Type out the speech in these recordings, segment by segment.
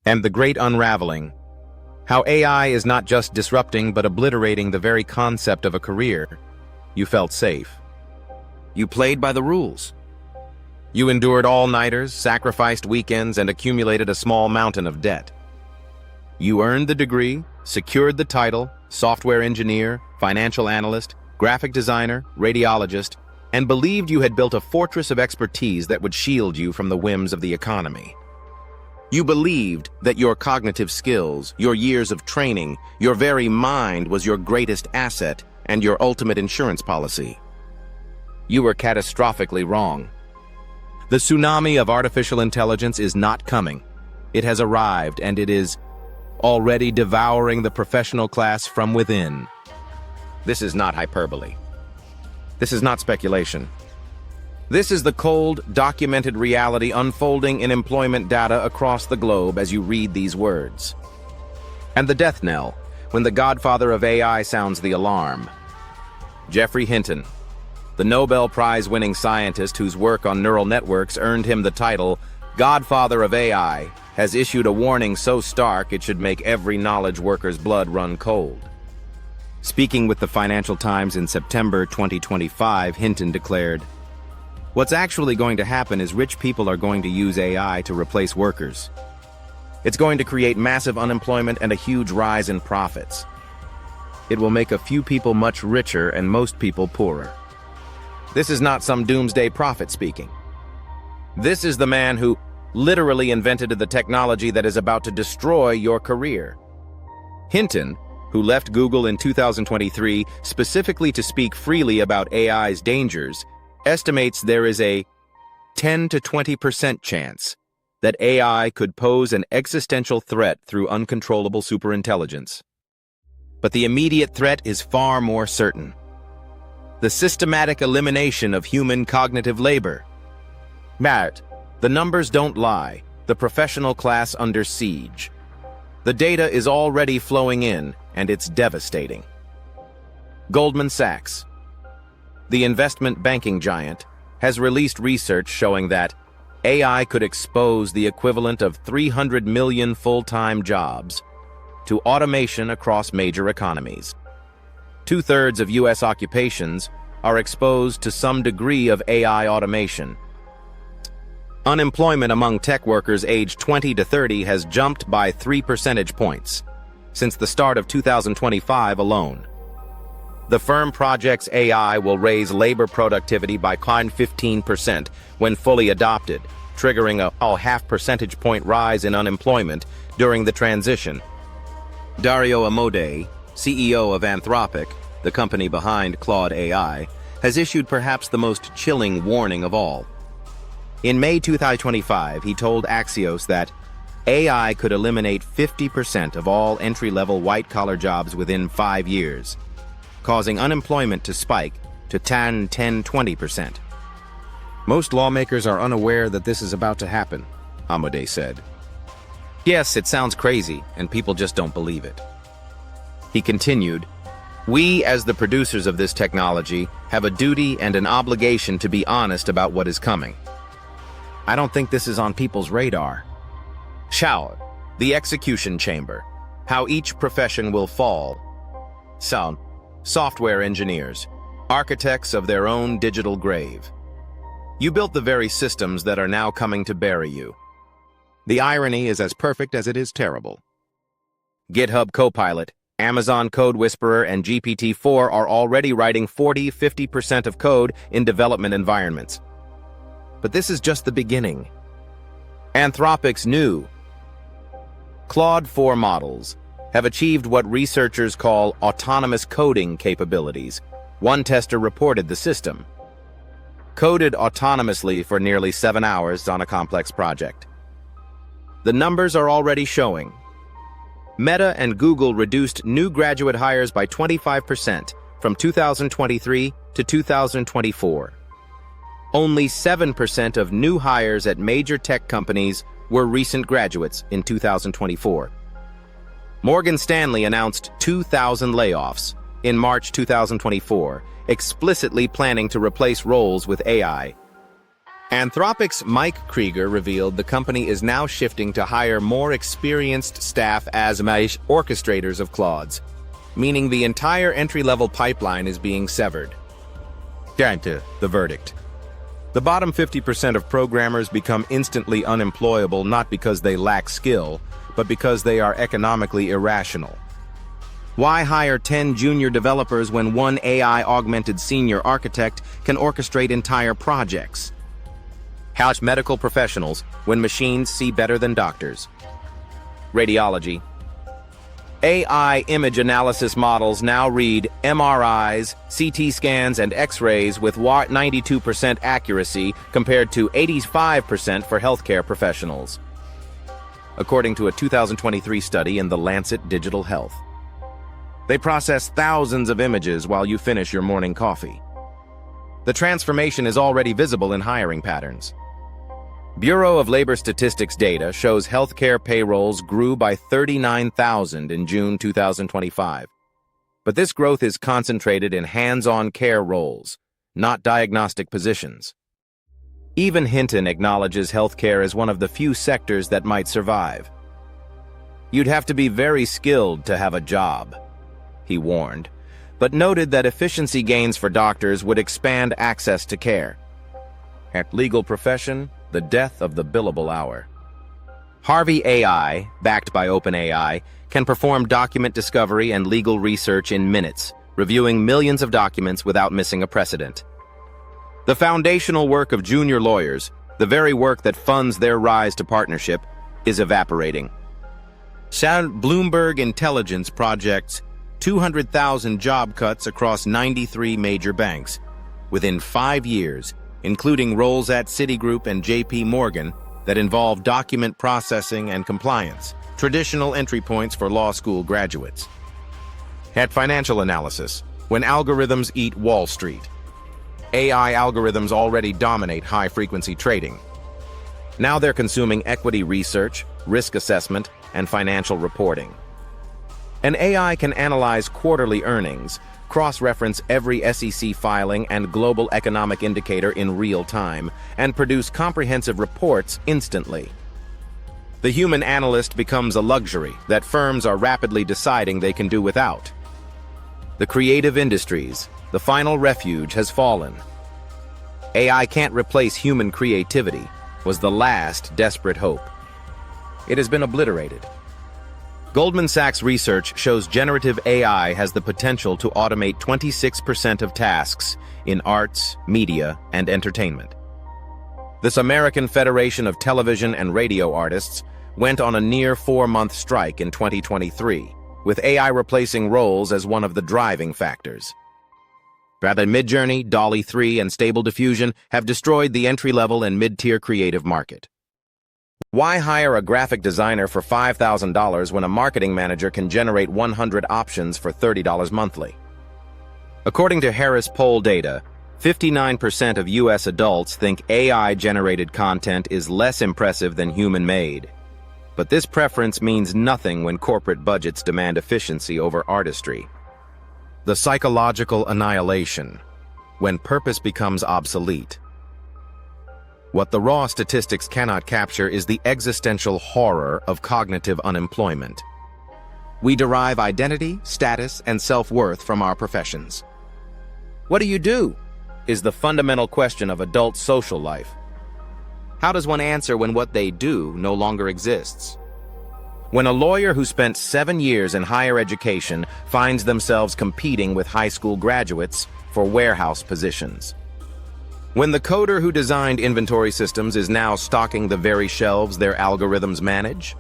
And the great unraveling. How AI is not just disrupting but obliterating the very concept of a career. You felt safe. You played by the rules. You endured all-nighters, sacrificed weekends, and accumulated a small mountain of debt. You earned the degree, secured the title, software engineer, financial analyst, graphic designer, radiologist, and believed you had built a fortress of expertise that would shield you from the whims of the economy. You believed that your cognitive skills, your years of training, your very mind was your greatest asset and your ultimate insurance policy. You were catastrophically wrong. The tsunami of artificial intelligence is not coming. It has arrived, and it is already devouring the professional class from within. This is not hyperbole. This is not speculation. This is the cold, documented reality unfolding in employment data across the globe as you read these words. And the death knell, when the godfather of AI sounds the alarm. Geoffrey Hinton, the Nobel Prize-winning scientist whose work on neural networks earned him the title Godfather of AI, has issued a warning so stark it should make every knowledge worker's blood run cold. Speaking with the Financial Times in September 2025, Hinton declared, "What's actually going to happen is rich people are going to use AI to replace workers. It's going to create massive unemployment and a huge rise in profits. It will make a few people much richer and most people poorer." This is not some doomsday prophet speaking. This is the man who literally invented the technology that is about to destroy your career. Hinton, who left Google in 2023 specifically to speak freely about AI's dangers, estimates there is a 10 to 20% chance that AI could pose an existential threat through uncontrollable superintelligence. But the immediate threat is far more certain. The systematic elimination of human cognitive labor. Matt, the numbers don't lie. The professional class under siege. The data is already flowing in, and it's devastating. Goldman Sachs, the investment banking giant, has released research showing that AI could expose the equivalent of 300 million full-time jobs to automation across major economies. 2/3 of U.S. occupations are exposed to some degree of AI automation. Unemployment among tech workers aged 20 to 30 has jumped by 3 percentage points since the start of 2025 alone. The firm projects AI will raise labor productivity by 15% when fully adopted, triggering a half percentage point rise in unemployment during the transition. Dario Amodei, CEO of Anthropic, the company behind Claude AI, has issued perhaps the most chilling warning of all. In May 2025, he told Axios that AI could eliminate 50% of all entry-level white-collar jobs within 5 years, causing unemployment to spike to 10–20%. Most lawmakers are unaware that this is about to happen, Amodei said. Yes, it sounds crazy, and people just don't believe it. He continued, "We, as the producers of this technology, have a duty and an obligation to be honest about what is coming. I don't think this is on people's radar." Shao, the execution chamber, how each profession will fall. Sound, software engineers, architects of their own digital grave. You built the very systems that are now coming to bury you. The irony is as perfect as it is terrible. GitHub Copilot, Amazon Code Whisperer, and GPT-4 are already writing 40–50% of code in development environments. But this is just the beginning. Anthropic's new Claude 4 models have achieved what researchers call autonomous coding capabilities. One tester reported the system coded autonomously for nearly 7 hours on a complex project. The numbers are already showing. Meta and Google reduced new graduate hires by 25% from 2023 to 2024. Only 7% of new hires at major tech companies were recent graduates in 2024. Morgan Stanley announced 2,000 layoffs in March 2024, explicitly planning to replace roles with AI. Anthropic's Mike Krieger revealed the company is now shifting to hire more experienced staff as vanish orchestrators of Claude's, meaning the entire entry-level pipeline is being severed. The verdict. The bottom 50% of programmers become instantly unemployable not because they lack skill, but because they are economically irrational. Why hire 10 junior developers when one AI-augmented senior architect can orchestrate entire projects? Couch medical professionals when machines see better than doctors. Radiology. AI image analysis models now read MRIs, CT scans, and X-rays with 92% accuracy compared to 85% for healthcare professionals, according to a 2023 study in The Lancet Digital Health. They process thousands of images while you finish your morning coffee. The transformation is already visible in hiring patterns. Bureau of Labor Statistics data shows healthcare payrolls grew by 39,000 in June 2025. But this growth is concentrated in hands-on care roles, not diagnostic positions. Even Hinton acknowledges healthcare as one of the few sectors that might survive. You'd have to be very skilled to have a job, he warned, but noted that efficiency gains for doctors would expand access to care. At legal profession, the death of the billable hour. Harvey AI, backed by OpenAI, can perform document discovery and legal research in minutes, reviewing millions of documents without missing a precedent. The foundational work of junior lawyers, the very work that funds their rise to partnership, is evaporating. Bloomberg Intelligence projects 200,000 job cuts across 93 major banks within 5 years, including roles at Citigroup and JP Morgan that involve document processing and compliance, traditional entry points for law school graduates. At financial analysis, when algorithms eat Wall Street. AI algorithms already dominate high-frequency trading. Now they're consuming equity research, risk assessment, and financial reporting. An AI can analyze quarterly earnings, cross-reference every SEC filing and global economic indicator in real time, and produce comprehensive reports instantly. The human analyst becomes a luxury that firms are rapidly deciding they can do without. The creative industries, the final refuge, has fallen. AI can't replace human creativity, was the last desperate hope. It has been obliterated. Goldman Sachs research shows generative AI has the potential to automate 26% of tasks in arts, media, and entertainment. This American Federation of Television and Radio Artists went on a near 4-month strike in 2023, with AI replacing roles as one of the driving factors. Rather, Midjourney, DALL-E 3, and Stable Diffusion have destroyed the entry-level and mid-tier creative market. Why hire a graphic designer for $5,000 when a marketing manager can generate 100 options for $30 monthly? According to Harris Poll data, 59% of U.S. adults think AI-generated content is less impressive than human-made. But this preference means nothing when corporate budgets demand efficiency over artistry. The psychological annihilation, when purpose becomes obsolete. What the raw statistics cannot capture is the existential horror of cognitive unemployment. We derive identity, status, and self-worth from our professions. What do you do? Is the fundamental question of adult social life. How does one answer when what they do no longer exists? When a lawyer who spent 7 years in higher education finds themselves competing with high school graduates for warehouse positions. When the coder who designed inventory systems is now stocking the very shelves their algorithms manage?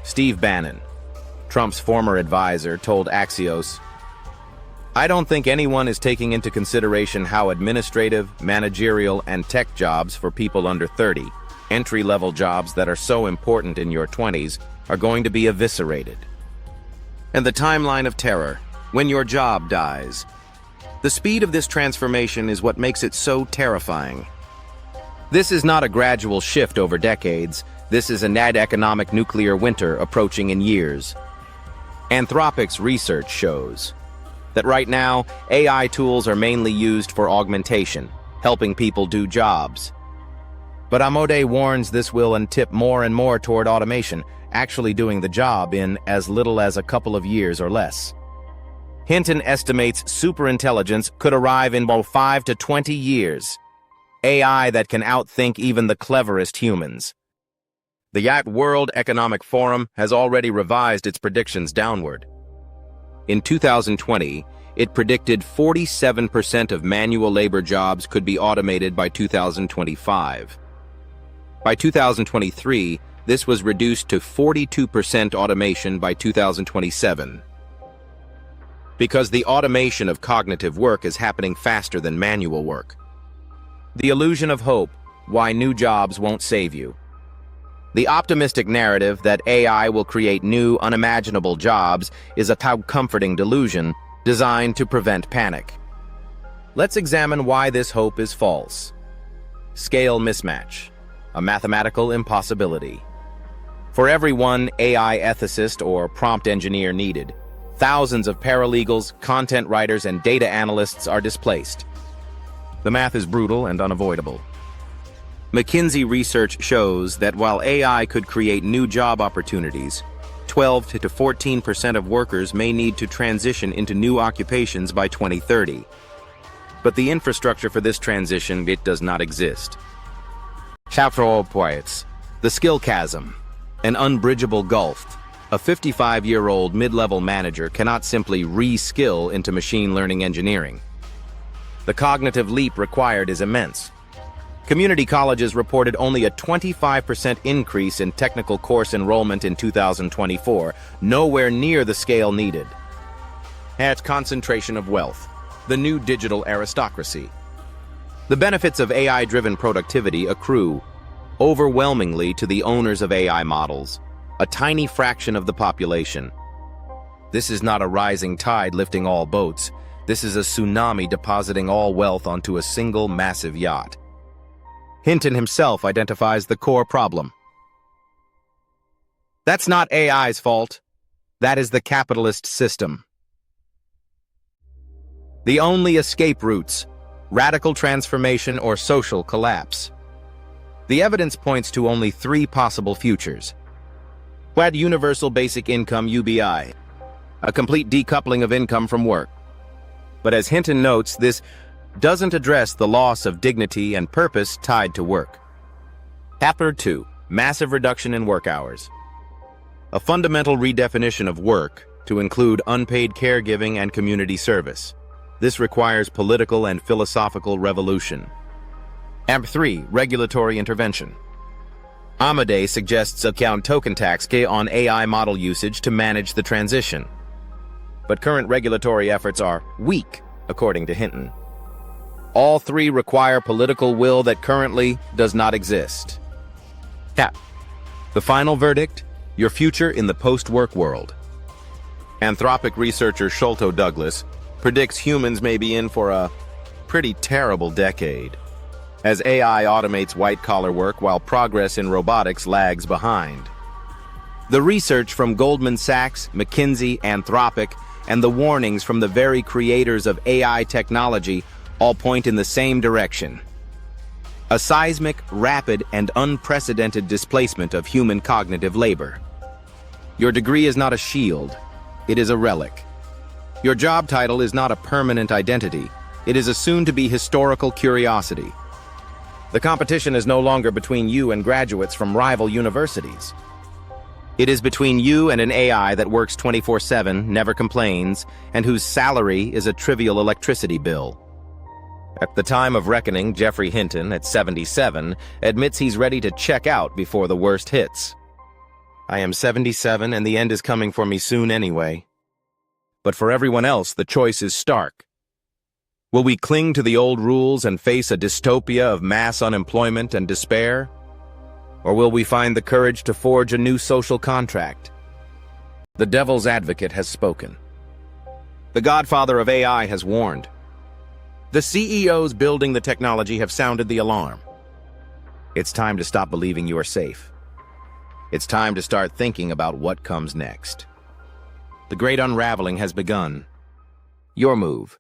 Steve Bannon, Trump's former advisor, told Axios, "I don't think anyone is taking into consideration how administrative, managerial, and tech jobs for people under 30, entry-level jobs that are so important in your 20s, are going to be eviscerated." And the timeline of terror, when your job dies. The speed of this transformation is what makes it so terrifying. This is not a gradual shift over decades. This is a net economic nuclear winter approaching in years. Anthropic's research shows that right now, AI tools are mainly used for augmentation, helping people do jobs. But Amodei warns this will tip more and more toward automation, actually doing the job in as little as a couple of years or less. Hinton estimates superintelligence could arrive in both 5 to 20 years. AI that can outthink even the cleverest humans. The World Economic Forum has already revised its predictions downward. In 2020, it predicted 47% of manual labor jobs could be automated by 2025. By 2023, this was reduced to 42% automation by 2027. Because the automation of cognitive work is happening faster than manual work. The illusion of hope, why new jobs won't save you. The optimistic narrative that AI will create new, unimaginable jobs is a comforting delusion designed to prevent panic. Let's examine why this hope is false. Scale mismatch, a mathematical impossibility. For every one AI ethicist or prompt engineer needed, thousands of paralegals, content writers, and data analysts are displaced. The math is brutal and unavoidable. McKinsey research shows that while AI could create new job opportunities, 12 to 14% of workers may need to transition into new occupations by 2030. But the infrastructure for this transition, it does not exist. The skill chasm, an unbridgeable gulf. A 55-year-old mid-level manager cannot simply re-skill into machine learning engineering. The cognitive leap required is immense. Community colleges reported only a 25% increase in technical course enrollment in 2024, nowhere near the scale needed. At concentration of wealth, the new digital aristocracy. The benefits of AI-driven productivity accrue overwhelmingly to the owners of AI models, a tiny fraction of the population. This is not a rising tide lifting all boats. This is a tsunami depositing all wealth onto a single massive yacht. Hinton himself identifies the core problem. That's not AI's fault. That is the capitalist system. The only escape routes, radical transformation or social collapse. The evidence points to only 3 possible futures. Universal Basic Income UBI, a complete decoupling of income from work. But as Hinton notes, this doesn't address the loss of dignity and purpose tied to work. Chapter 2, Massive Reduction in Work Hours. A fundamental redefinition of work to include unpaid caregiving and community service. This requires political and philosophical revolution. Chapter 3, Regulatory Intervention. Amodei suggests a token tax on AI model usage to manage the transition. But current regulatory efforts are weak, according to Hinton. All 3 require political will that currently does not exist. The final verdict, your future in the post-work world. Anthropic researcher Sholto Douglas predicts humans may be in for a pretty terrible decade, as AI automates white-collar work while progress in robotics lags behind. The research from Goldman Sachs, McKinsey, Anthropic, and the warnings from the very creators of AI technology all point in the same direction. A seismic, rapid, and unprecedented displacement of human cognitive labor. Your degree is not a shield, it is a relic. Your job title is not a permanent identity, it is a soon-to-be historical curiosity. The competition is no longer between you and graduates from rival universities. It is between you and an AI that works 24/7, never complains, and whose salary is a trivial electricity bill. At the time of reckoning, Geoffrey Hinton, at 77, admits he's ready to check out before the worst hits. I am 77 and the end is coming for me soon anyway. But for everyone else, the choice is stark. Will we cling to the old rules and face a dystopia of mass unemployment and despair? Or will we find the courage to forge a new social contract? The devil's advocate has spoken. The Godfather of AI has warned. The CEOs building the technology have sounded the alarm. It's time to stop believing you are safe. It's time to start thinking about what comes next. The great unraveling has begun. Your move.